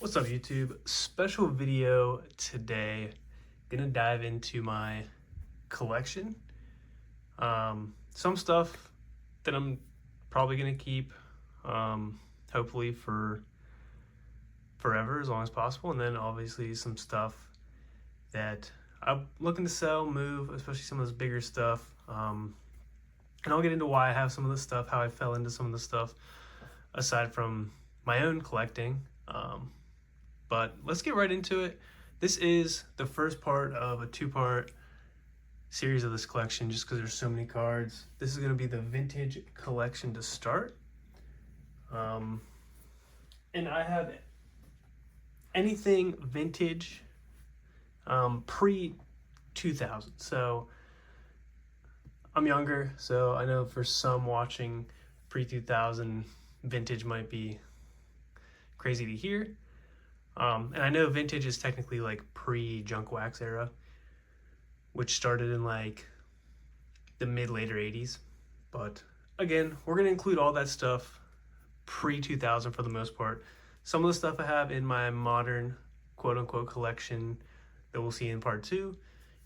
What's up, YouTube? Special video today. Gonna dive into my collection. Some stuff that I'm probably gonna keep, hopefully for forever, as long as possible, and then obviously some stuff that I'm looking to sell, move, especially some of this bigger stuff. And I'll get into why I have some of this stuff, how I fell into some of the stuff, aside from my own collecting. But let's get right into it. This is the first part of a two-part series of this collection just because there's so many cards. This is going to be the vintage collection to start. And I have anything vintage pre-2000. So I'm younger, so I know for some watching pre-2000 vintage might be crazy to hear. And I know vintage is technically like pre-junk wax era, which started in like the later 80s. But again, we're going to include all that stuff pre-2000 for the most part. Some of the stuff I have in my modern quote-unquote collection that we'll see in part 2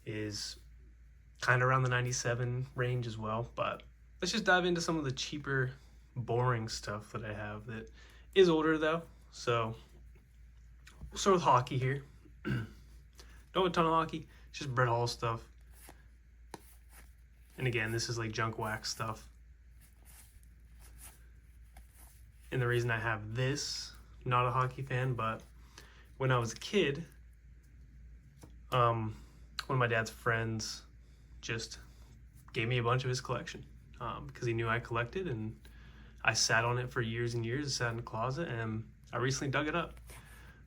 is kind of around the 97 range as well. But let's just dive into some of the cheaper, boring stuff that I have that is older though. So we'll start with hockey here. Don't have a ton of hockey, it's just Brett Hall stuff. And again, this is like junk wax stuff. And the reason I have this, not a hockey fan, but when I was a kid, one of my dad's friends just gave me a bunch of his collection because he knew I collected, and I sat on it for years and years. It sat in the closet, and I recently dug it up.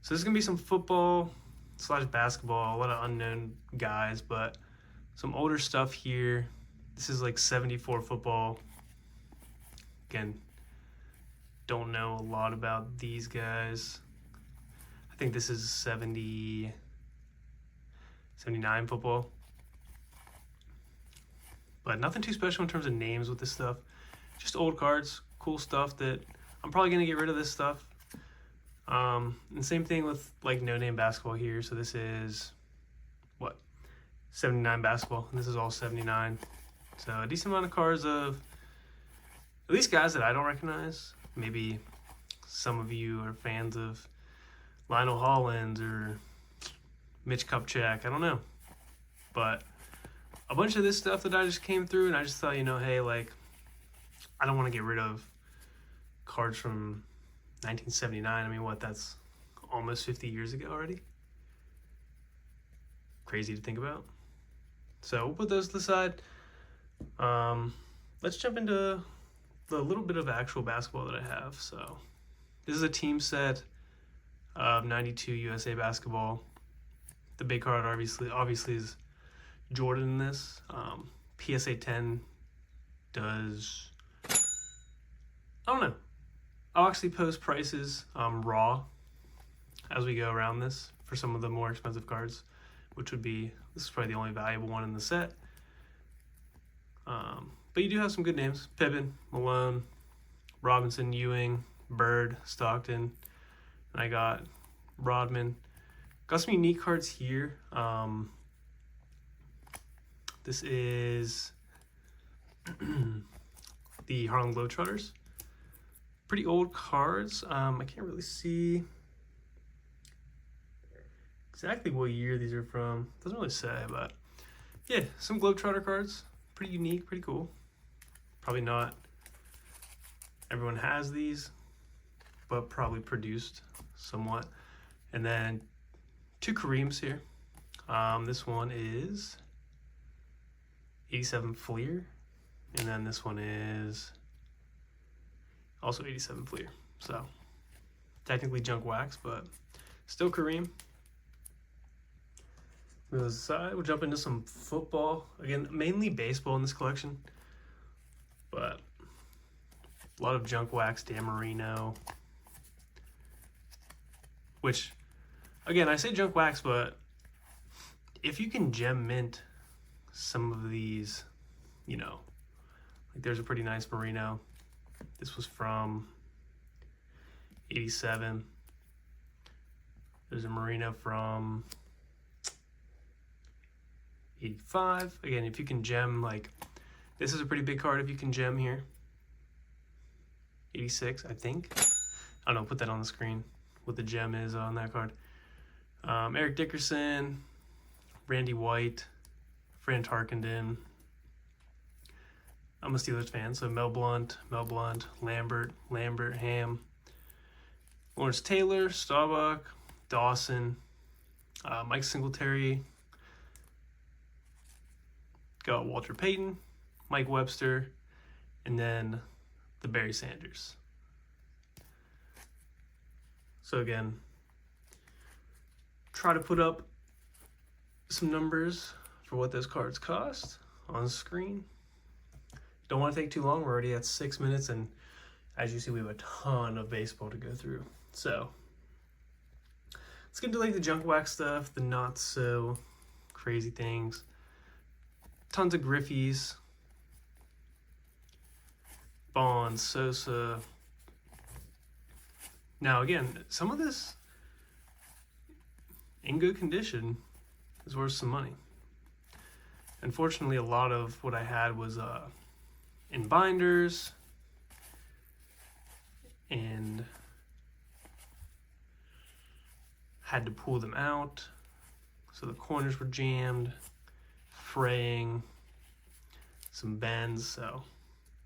So there's going to be some football / basketball, a lot of unknown guys, but some older stuff here. This is like 74 football. Again, don't know a lot about these guys. I think this is 79 football. But nothing too special in terms of names with this stuff. Just old cards, cool stuff that I'm probably going to get rid of this stuff. And same thing with like no-name basketball here. So this is, 79 basketball. And this is all 79. So a decent amount of cards of at least guys that I don't recognize. Maybe some of you are fans of Lionel Hollins or Mitch Kupchak. I don't know. But a bunch of this stuff that I just came through, and I just thought, hey, like, I don't want to get rid of cards from 1979. I mean, that's almost 50 years ago already. Crazy to think about. So we'll put those to the side. Let's jump into the little bit of actual basketball that I have. So this is a team set of 92 USA basketball. The big card obviously is Jordan in this. PSA 10 does, I don't know. I'll actually post prices raw as we go around this for some of the more expensive cards, which would be, this is probably the only valuable one in the set. But you do have some good names: Pippen, Malone, Robinson, Ewing, Bird, Stockton, and I got Rodman. Got some unique cards here. This is the Harlem Globetrotters. Pretty old cards. I can't really see exactly what year these are from. Doesn't really say, but yeah, some Globetrotter cards. Pretty unique, pretty cool. Probably not everyone has these, but probably produced somewhat. And then 2 Kareems here. This one is 87 Fleer, and then this one is also 87 Fleer. So technically junk wax, but still Kareem. Move this aside. We'll jump into some football. Again, mainly baseball in this collection, but a lot of junk wax. Dan Marino, which, again, I say junk wax, but if you can gem mint some of these, like there's a pretty nice Marino. This was from 87. There's a Marino from 85. Again, if you can gem, like, this is a pretty big card if you can gem here. 86, I think. I don't know, put that on the screen, what the gem is on that card. Eric Dickerson, Randy White, Fran Tarkenton. I'm a Steelers fan, so Mel Blount, Lambert, Ham, Lawrence Taylor, Staubach, Dawson, Mike Singletary, got Walter Payton, Mike Webster, and then the Barry Sanders. So again, try to put up some numbers for what those cards cost on the screen. Don't want to take too long. We're already at 6 minutes, and as you see, we have a ton of baseball to go through. So let's get into like the junk wax stuff, the not so crazy things. Tons of Griffies, Bonds, Sosa. Now again, some of this in good condition is worth some money. Unfortunately, a lot of what I had was in binders and had to pull them out, so the corners were jammed, fraying, some bends. So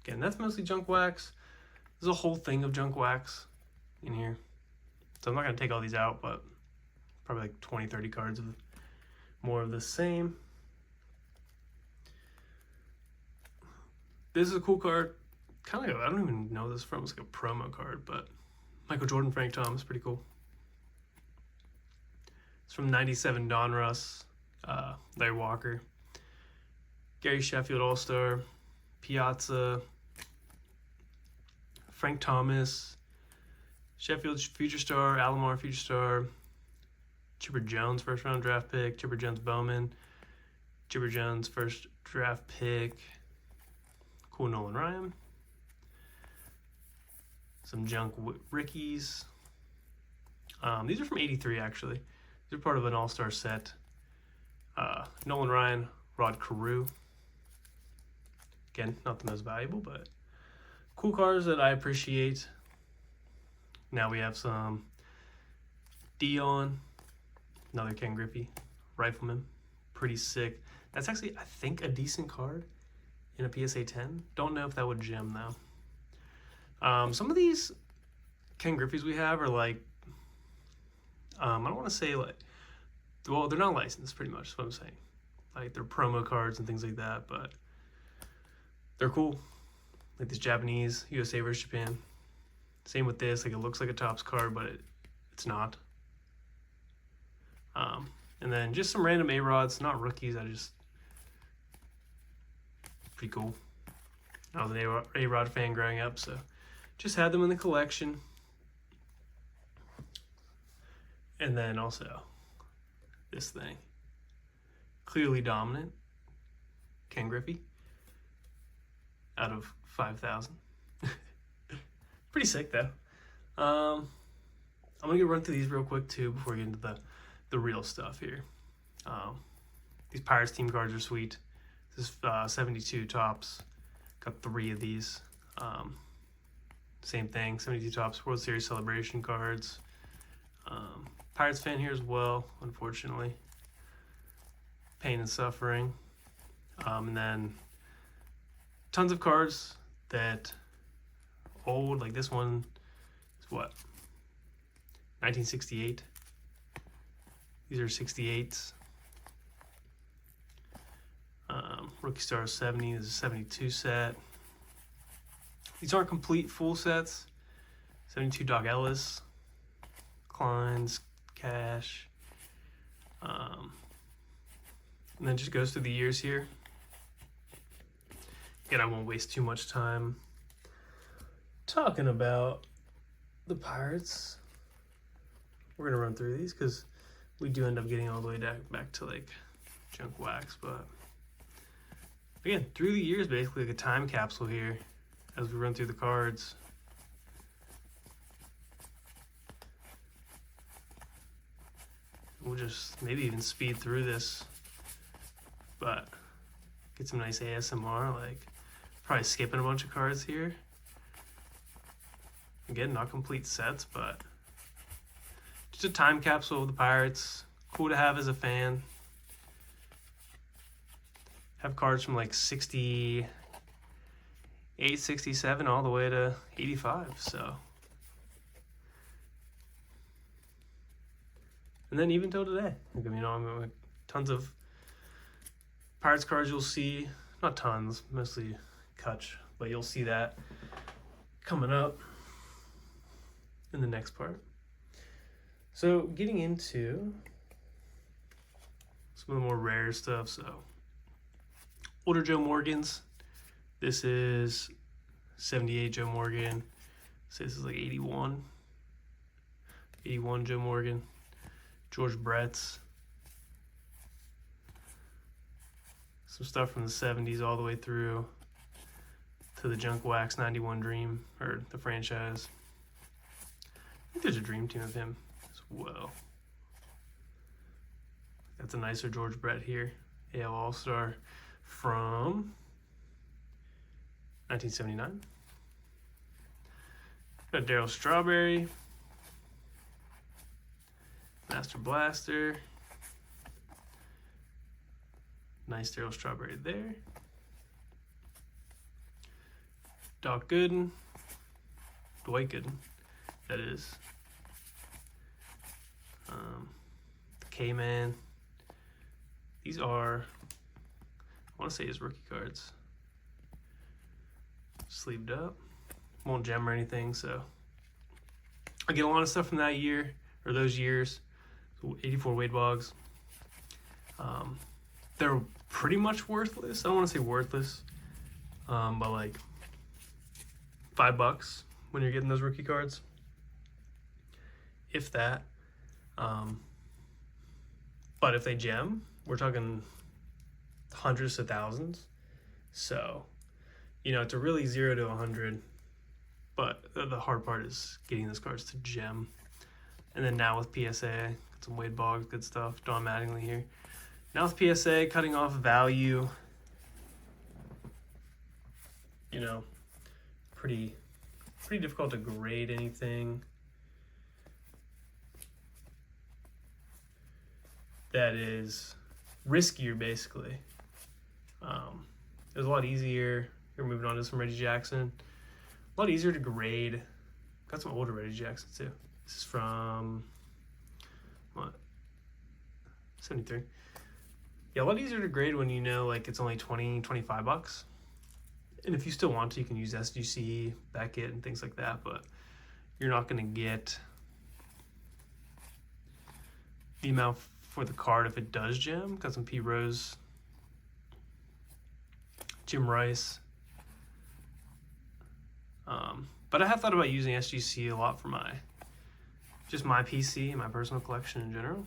again, that's mostly junk wax. There's a whole thing of junk wax in here, so I'm not going to take all these out, but probably like 20-30 cards of more of the same. This is a cool card, kind of like, I don't even know this from, it's like a promo card, but Michael Jordan, Frank Thomas, pretty cool. It's from 97 Donruss, Larry Walker, Gary Sheffield All-Star, Piazza, Frank Thomas, Sheffield Future Star, Alomar Future Star, Chipper Jones first round draft pick, Chipper Jones Bowman, Chipper Jones first draft pick, cool Nolan Ryan, some junk Rickies. These are from 83 actually. These are part of an all-star set. Nolan Ryan, Rod Carew. Again, not the most valuable, but cool cards that I appreciate. Now we have some Dion, another Ken Griffey, Rifleman, pretty sick. That's actually, I think, a decent card in a PSA 10. Don't know if that would gem though. Some of these Ken Griffeys we have are like, I don't want to say like, well, they're not licensed pretty much, is what I'm saying. Like they're promo cards and things like that, but they're cool. Like this Japanese, USA versus Japan. Same with this, like it looks like a Topps card, but it's not. And then just some random A-Rods, not rookies, pretty cool. I was an A-Rod fan growing up, so just had them in the collection. And then also this thing, clearly dominant, Ken Griffey, out of 5,000. Pretty sick though. I'm gonna run through these real quick too before we get into the real stuff here. These Pirates team cards are sweet. This is 72 Topps. Got 3 of these. Same thing, 72 Topps World Series celebration cards. Pirates fan here as well, unfortunately. Pain and suffering. And then tons of cards that old, like this one is what? 1968. These are 68s. Rookie Star 70 is a 72 set. These aren't complete full sets. 72 Doc Ellis, Kleins, Cash. And then just goes through the years here. Again, I won't waste too much time talking about the Pirates. We're going to run through these because we do end up getting all the way back to like junk wax. But again, through the years, basically like a time capsule here as we run through the cards. we'll just maybe even speed through this, but get some nice ASMR, like probably skipping a bunch of cards here. Again, not complete sets, but just a time capsule of the Pirates. Cool to have as a fan. Have cards from like 68, 67 all the way to 85, so. And then even till today, like, you know, I mean, tons of Pirates cards you'll see, not tons, mostly Kutch, but you'll see that coming up in the next part. So getting into some of the more rare stuff, so older Joe Morgans. This is 78 Joe Morgan. So this is like 81 Joe Morgan. George Brett's. Some stuff from the 70s all the way through to the Junk Wax 91 Dream, or the franchise. I think there's a Dream Team of him as well. That's a nicer George Brett here. AL All-Star from 1979. Got Darryl Strawberry. Master Blaster. Nice Darryl Strawberry there. Doc Gooden. Dwight Gooden, that is. The K-Man. These are, I want to say his rookie cards. Sleeved up. Won't gem or anything, so. I get a lot of stuff from that year, or those years. 84 Wade Boggs. They're pretty much worthless. I don't want to say worthless, but like $5 when you're getting those rookie cards, if that. But if they gem, we're talking hundreds to thousands. So, you know, it's a really 0 to 100. But the hard part is getting those cards to gem. And then now with PSA, got some Wade Boggs, good stuff. Don Mattingly here. Now with PSA, cutting off value, you know, pretty difficult to grade anything that is riskier, basically. It was a lot easier. You're moving on to some Reggie Jackson. A lot easier to grade. Got some older Reggie Jackson too. This is from, what, 73. Yeah, a lot easier to grade when you know like it's only $20-$25. And if you still want to, you can use SGC, Beckett, and things like that, but you're not going to get the amount for the card if it does gem. Got some P. Rose, Jim Rice. But I have thought about using SGC a lot for my PC and my personal collection in general.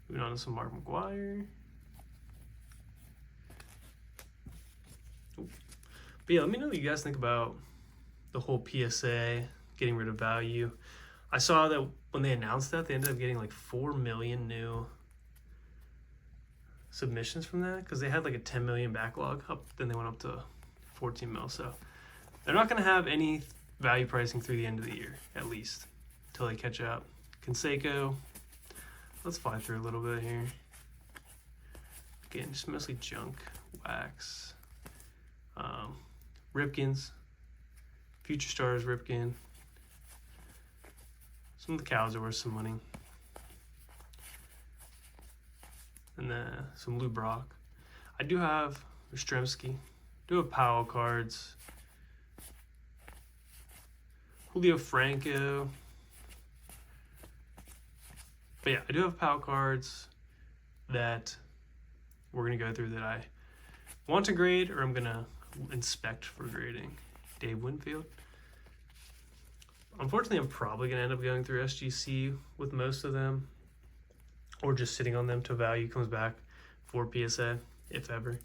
Moving on to some Mark McGwire. But yeah, let me know what you guys think about the whole PSA getting rid of value. I saw that when they announced that, they ended up getting like 4 million new submissions from that because they had like a 10 million backlog up, then they went up to 14 mil. So they're not going to have any value pricing through the end of the year, at least, until they catch up. Canseco, let's fly through a little bit here. Again, just mostly junk, wax. Ripkins, Future Stars Ripkin. Some of the cows are worth some money. And then some Lou Brock. I do have Yastrzemski. Do have Powell cards. Julio Franco. But yeah, I do have Powell cards that we're going to go through that I want to grade or I'm going to inspect for grading. Dave Winfield. Unfortunately, I'm probably going to end up going through SGC with most of them, or just sitting on them till value comes back for PSA, if ever.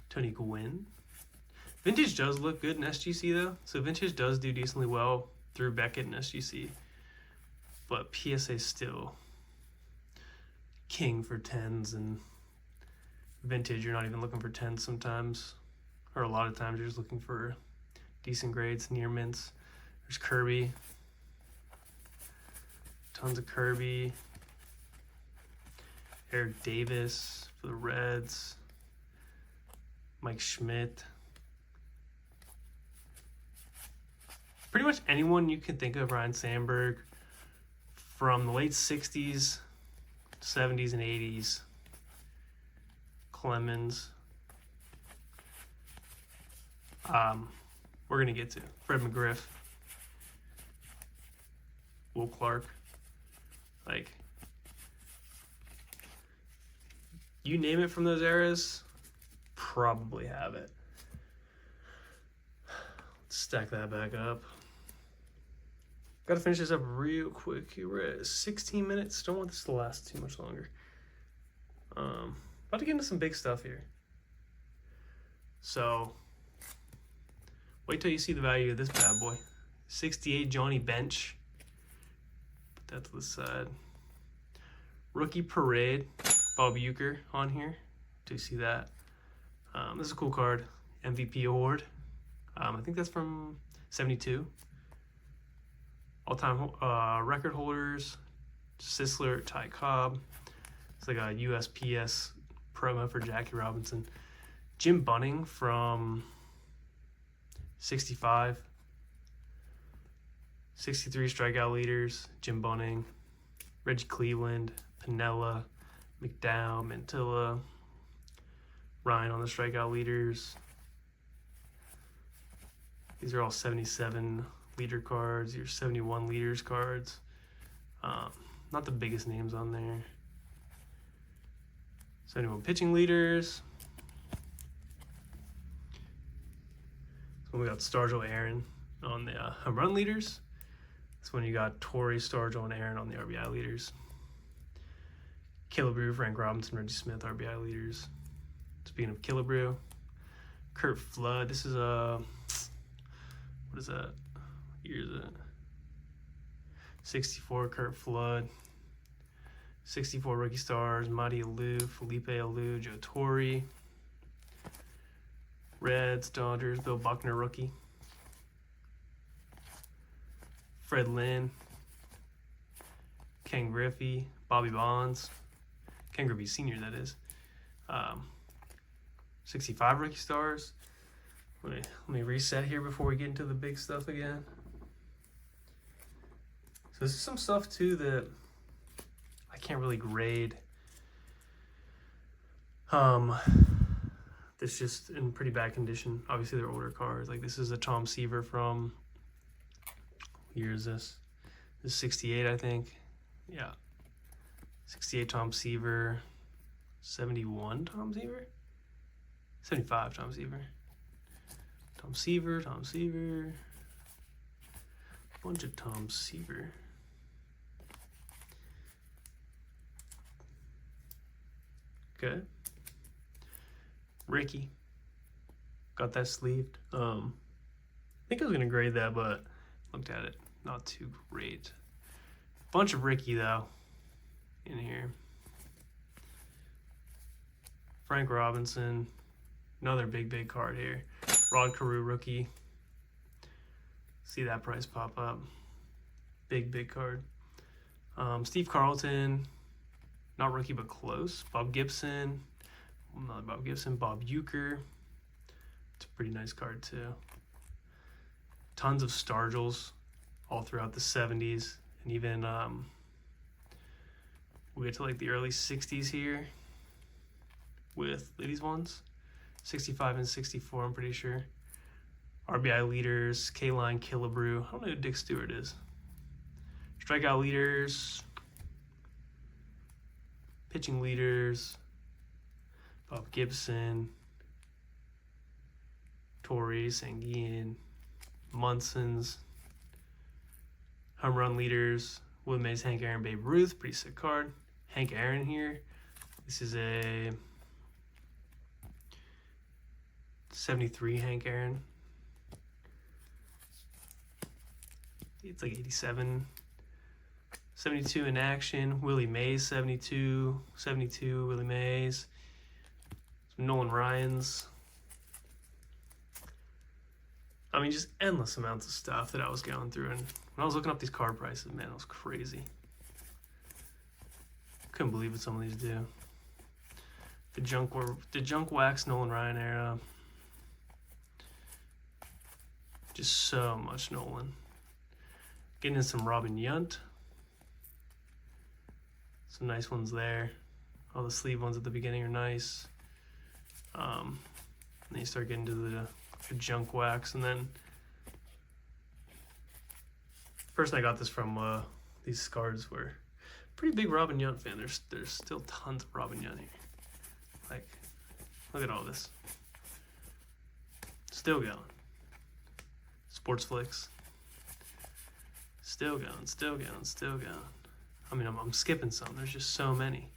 Tony Gwynn. Vintage does look good in SGC though. So vintage does do decently well through Beckett and SGC. But PSA still king for 10s, and vintage you're not even looking for 10s sometimes. Or a lot of times you're just looking for decent grades, near mints. There's Kirby. Tons of Kirby. Eric Davis for the Reds. Mike Schmidt. Pretty much anyone you can think of, Ryan Sandberg, from the late 60s, 70s, and 80s. Clemens. We're going to get to Fred McGriff. Will Clark. Like, you name it from those eras, probably have it. Let's stack that back up. Gotta finish this up real quick. We're at 16 minutes. Don't want this to last too much longer. About to get into some big stuff here. So, wait till you see the value of this bad boy. 68 Johnny Bench. Put that to the side. Rookie Parade. Bob Uecker on here. Do you see that? This is a cool card. MVP award. I think that's from 72. All-time record holders. Sisler, Ty Cobb. It's like a USPS promo for Jackie Robinson. Jim Bunning from 65. 63 strikeout leaders. Jim Bunning. Reggie Cleveland. Piniella. McDowell. Mantilla. Ryan on the strikeout leaders. These are all 77 leader cards. Your 71 leaders cards. Not the biggest names on there. 71 pitching leaders. So we got Stargell Aaron on the home run leaders. That's when you got Torrey, Stargell, and Aaron on the RBI leaders. Killebrew, Frank Robinson, Reggie Smith, RBI leaders. Speaking of Killebrew, Kurt Flood. This is a, what is that? What year is it? 64 Kurt Flood. 64 rookie stars, Matty Alou, Felipe Alou, Joe Torre. Reds, Dodgers, Bill Buckner rookie. Fred Lynn. Ken Griffey, Bobby Bonds. Ken Griffey Sr., that is. 65 rookie stars. Let me reset here before we get into the big stuff again. So this is some stuff too that I can't really grade. That's just in pretty bad condition. Obviously they're older cards. Like this is a Tom Seaver from, what year is this? This is 68, I think. Yeah. 68 Tom Seaver. 71 Tom Seaver? 75 Tom Seaver. Tom Seaver. Bunch of Tom Seaver. Okay. Ricky. Got that sleeved. I think I was gonna grade that, but looked at it. Not too great. Bunch of Ricky though in here. Frank Robinson. Another big card here. Rod Carew rookie. See that price pop up. Big card. Steve Carlton. Not rookie, but close. Bob Gibson. Another Bob Gibson. Bob Uecker. It's a pretty nice card, too. Tons of Stargells all throughout the 70s. And even, we get to like the early 60s here with these ones. 65 and 64, I'm pretty sure. RBI leaders. K-Line, Killebrew. I don't know who Dick Stewart is. Strikeout leaders. Pitching leaders, Bob Gibson, Torrey, Sanguine, Munson's. Home run leaders, Willie Mays, Hank Aaron, Babe Ruth, pretty sick card. Hank Aaron here. This is a 73 Hank Aaron. It's like 87. 72 in action. Willie Mays, 72. 72, Willie Mays. Some Nolan Ryans. I mean, just endless amounts of stuff that I was going through. And when I was looking up these card prices, man, it was crazy. Couldn't believe what some of these do. The junk wax Nolan Ryan era. Just so much Nolan. Getting in some Robin Yount. Some nice ones there. All the sleeve ones at the beginning are nice. Then you start getting to the junk wax, and then person I got this from, these cards were pretty big Robin Yount fan. There's still tons of Robin Yount here. Like, look at all this. Still going. Sports flicks. Still going, still going, still going. I mean, I'm skipping some. There's just so many.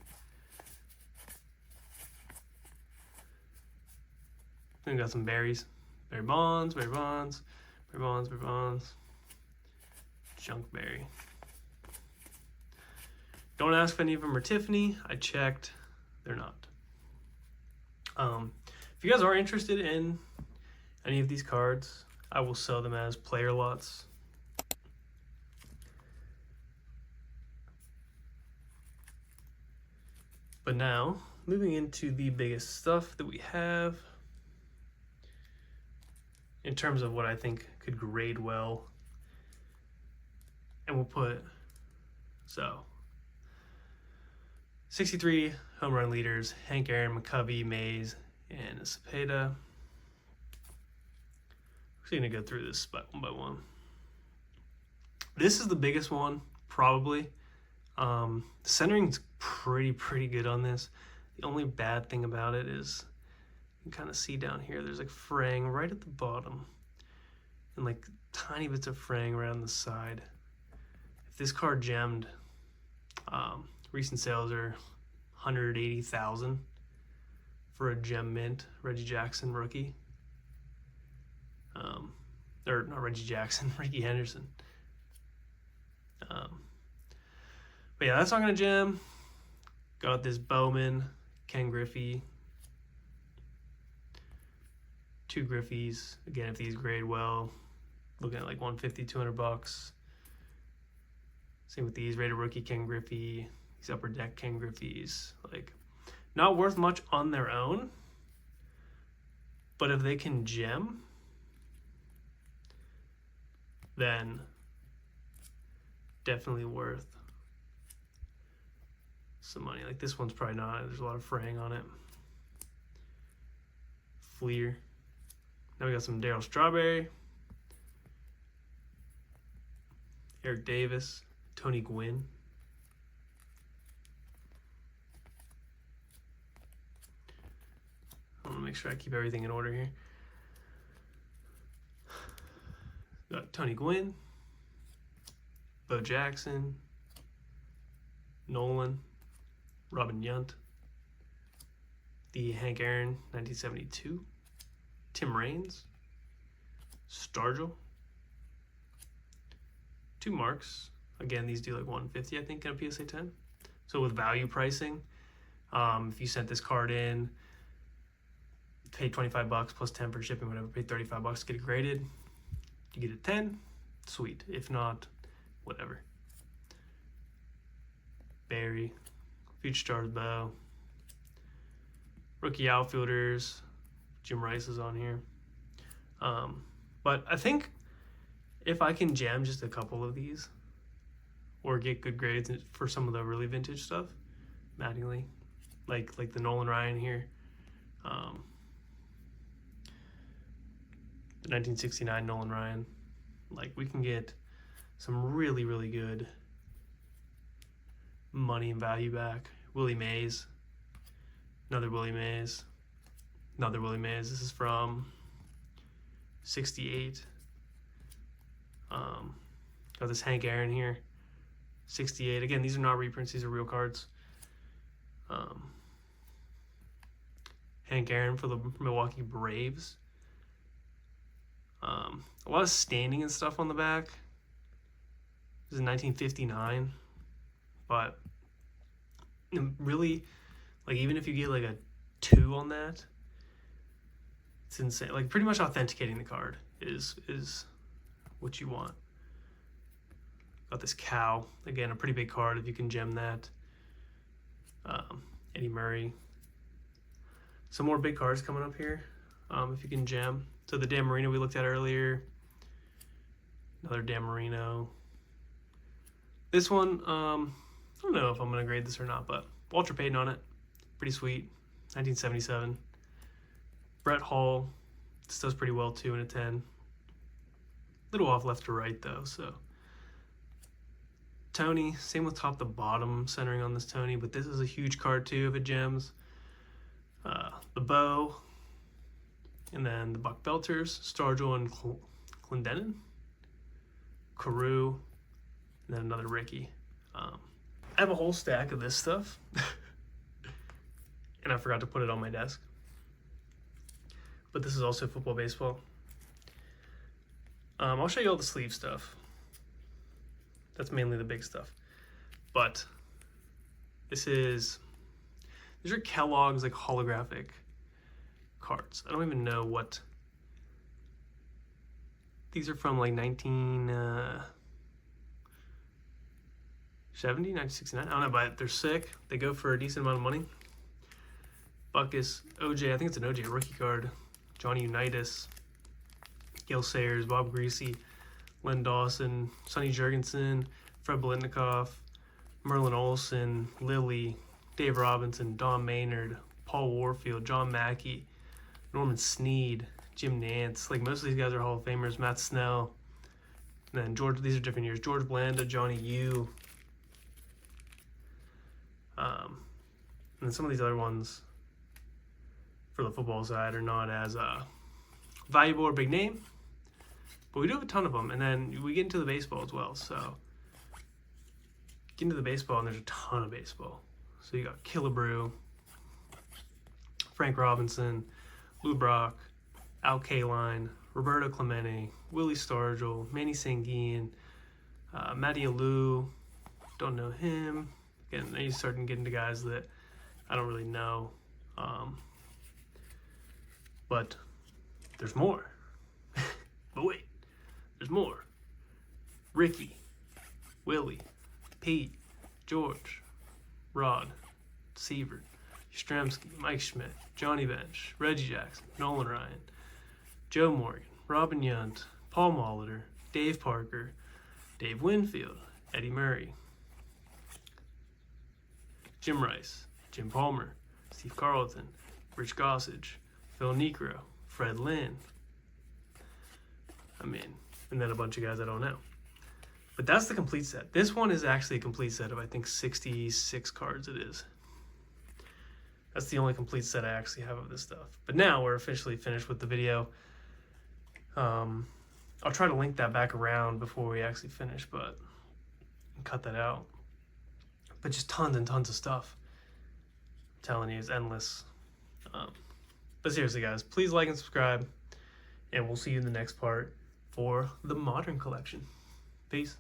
Then we got some berries. Barry Bonds, Barry Bonds, Barry Bonds, Barry Bonds. Junk berry. Don't ask if any of them are Tiffany. I checked. They're not. If you guys are interested in any of these cards, I will sell them as player lots. But now, moving into the biggest stuff that we have in terms of what I think could grade well. And we'll put, so, 63 home run leaders, Hank Aaron, McCovey, Mays, and Cepeda. We're going to go through this one by one. This is the biggest one, probably. The centering's pretty good on this. The only bad thing about it is you can kind of see down here, there's like fraying right at the bottom and like tiny bits of fraying right on the side. If this card gemmed, recent sales are $180,000 for a gem mint Reggie Jackson rookie. Or not Reggie Jackson, Ricky Henderson. But yeah, that's not gonna gem. Got this Bowman, Ken Griffey, 2 Griffies. Again, if these grade well, looking at like $150, $200. Same with these, rated rookie Ken Griffey, these upper deck Ken Griffies. Like, not worth much on their own, but if they can gem, then definitely worth some money. Like this one's probably not. There's a lot of fraying on it. Fleer. Now we got some Darryl Strawberry, Eric Davis, Tony Gwynn. I want to make sure I keep everything in order here. Got Tony Gwynn, Bo Jackson, Nolan, Robin Yount, the Hank Aaron 1972, Tim Raines, Stargell, 2 marks. Again, these do like $150, I think, on a PSA 10. So with value pricing, if you sent this card in, paid $25 plus 10 for shipping, whatever, paid $35 to get it graded, you get a 10, sweet. If not, whatever. Barry, Future Stars Bow, rookie outfielders, Jim Rice is on here. But I think if I can jam just a couple of these or get good grades for some of the really vintage stuff, Mattingly, like the Nolan Ryan here, the 1969 Nolan Ryan, like we can get some really good money and value back. Willie Mays, another Willie Mays, another Willie Mays. This is from 68. Got this Hank Aaron here, 68. Again, these are not reprints, these are real cards. Hank Aaron for the Milwaukee Braves. A lot of standing and stuff on the back. This is 1959, but really, like, even if you get like a 2 on that, it's insane. Like, pretty much authenticating the card is what you want. Got this cow, again, a pretty big card if you can gem that. Eddie Murray. Some more big cards coming up here, if you can gem. So the Dan Marino we looked at earlier. Another Dan Marino. This one, I don't know if I'm going to grade this or not, but Walter Payton on it. Pretty sweet. 1977. Brett Hall. This does pretty well, 2 and a 10. Little off left to right, though, so. Tony, same with top to bottom centering on this Tony, but this is a huge card, too, if it gems. The Bow. And then the Buck Belters. Stargell and Clendenin. Carew, and then another Ricky. I have a whole stack of this stuff, and I forgot to put it on my desk. But this is also football, baseball. I'll show you all the sleeve stuff. That's mainly the big stuff. But these are Kellogg's like holographic cards. I don't even know what. These are from like 1970, 1969. I don't know, but they're sick. They go for a decent amount of money. Buckus, OJ, I think it's an OJ rookie card. Johnny Unitas, Gil Sayers, Bob Greasy, Len Dawson, Sonny Jurgensen, Fred Blitnikoff, Merlin Olsen, Lilly, Dave Robinson, Don Maynard, Paul Warfield, John Mackey, Norman Snead, Jim Nance. Like, most of these guys are Hall of Famers. Matt Snell. And then George, these are different years. George Blanda, Johnny Yu. And then some of these other ones for the football side are not as valuable or big name. But we do have a ton of them. And then we get into the baseball as well. So get into the baseball, and there's a ton of baseball. So you got Killebrew, Frank Robinson, Lou Brock, Al Kaline, Roberto Clemente, Willie Stargell, Manny Sanguine, Matty Alou, don't know him. Again, then you start getting to guys that I don't really know. But there's more. But wait, there's more. Ricky, Willie, Pete, George, Rod, Sievert, Yastrzemski, Mike Schmidt, Johnny Bench, Reggie Jackson, Nolan Ryan, Joe Morgan, Robin Yount, Paul Molitor, Dave Parker, Dave Winfield, Eddie Murray, Jim Rice, Jim Palmer, Steve Carlton, Rich Gossage, Phil Necro, Fred Lynn. And then a bunch of guys I don't know. But that's the complete set. This one is actually a complete set of, I think, 66 cards it is. That's the only complete set I actually have of this stuff. But now we're officially finished with the video. I'll try to link that back around before we actually finish, but cut that out. But just tons and tons of stuff. I'm telling you, it's endless. But seriously, guys, please like and subscribe, and we'll see you in the next part for the modern collection. Peace.